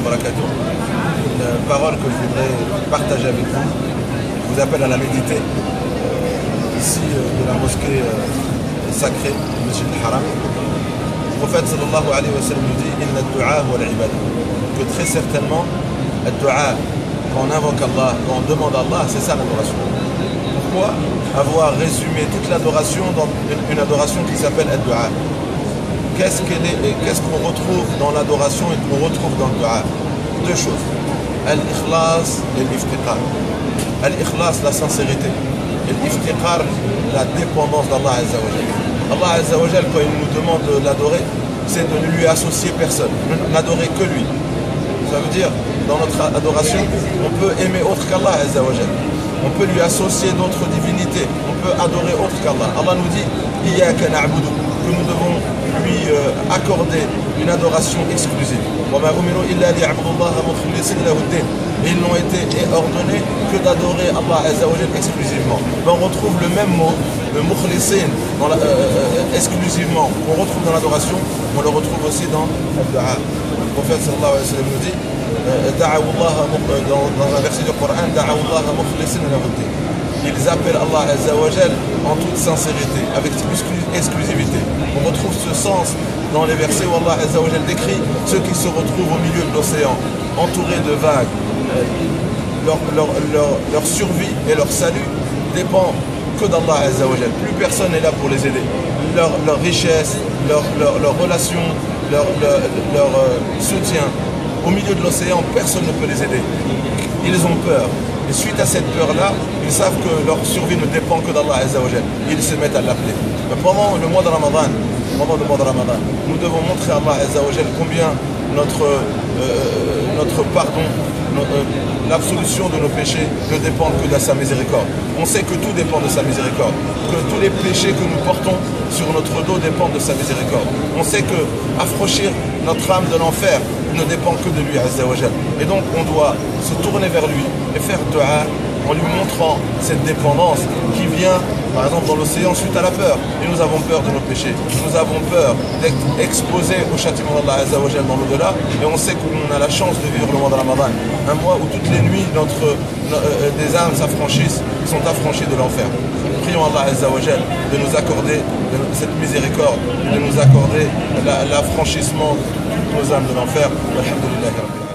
wa barakatuh. Une parole que je voudrais partager avec vous. Je vous appelle à la méditer. Ici, de la mosquée sacrée, le Masjid al-Haram. Le prophète sallallahu alayhi wa sallam nous dit Inna ad-du'a wa al-ibad. Que très certainement, ad-du'a, quand on invoque Allah, quand on demande à Allah, c'est ça l'adoration. Pourquoi avoir résumé toute l'adoration dans une adoration qui s'appelle ad-du'a? Qu'est-ce qu'on retrouve dans l'adoration et qu'on retrouve dans le du'a? Deux choses. Al-ikhlas et l'iftiqar. Al-ikhlas, la sincérité. Et l'iftiqar, la dépendance d'Allah Azza wa Jal. Allah Azza wa Jal, quand il nous demande de l'adorer, c'est de ne lui associer personne, n'adorer que lui. Ça veut dire, dans notre adoration, on peut aimer autre qu'Allah Azza wa Jal. On peut lui associer d'autres divinités. On peut adorer autre qu'Allah. Allah nous dit Iyyaka na'budu, que nous devons lui accorder une adoration exclusive. Et ils n'ont été ordonnés que d'adorer Allah Azza wa Jal exclusivement. On retrouve le même mot, le mukhlisin, exclusivement, qu'on retrouve dans l'adoration, on le retrouve aussi dans le du'a. Le prophète sallallahu alayhi wa sallam nous dit dans un verset du Coran, ils appellent Allah Azza wa Jal en toute sincérité, avec exclusivité. On retrouve ce sens dans les versets où Allah Azza wa Jal décrit ceux qui se retrouvent au milieu de l'océan, entourés de vagues. Leur survie et leur salut dépend que d'Allah Azza wa Jal. Plus personne n'est là pour les aider. Leur richesse, leur relation, leur soutien. Au milieu de l'océan, personne ne peut les aider. Ils ont peur. Et suite à cette peur-là, ils savent que leur survie ne dépend que d'Allah Azza wa Jal. Ils se mettent à l'appeler. Mais pendant le mois de Ramadan, nous devons montrer à Allah Azza wa Jal combien notre pardon, l'absolution de nos péchés ne dépendent que de sa miséricorde. On sait que tout dépend de sa miséricorde, que tous les péchés que nous portons sur notre dos dépendent de sa miséricorde. On sait que affranchir notre âme de l'enfer ne dépend que de lui, Azza wa Jal. Et donc on doit se tourner vers lui et faire dua en lui montrant cette dépendance qui vient, par exemple, dans l'océan suite à la peur. Et nous avons peur de nos péchés. Nous avons peur d'être exposés au châtiment d'Allah Azza wa Jal dans l'au-delà. Et on sait qu'on a la chance de vivre le mois de Ramadan. Un mois où toutes les nuits, des âmes s'affranchissent, sont affranchies de l'enfer. Prions Allah Azza wa Jal de nous accorder cette miséricorde, de nous accorder l'affranchissement de toutes nos âmes de l'enfer. Alhamdulillah.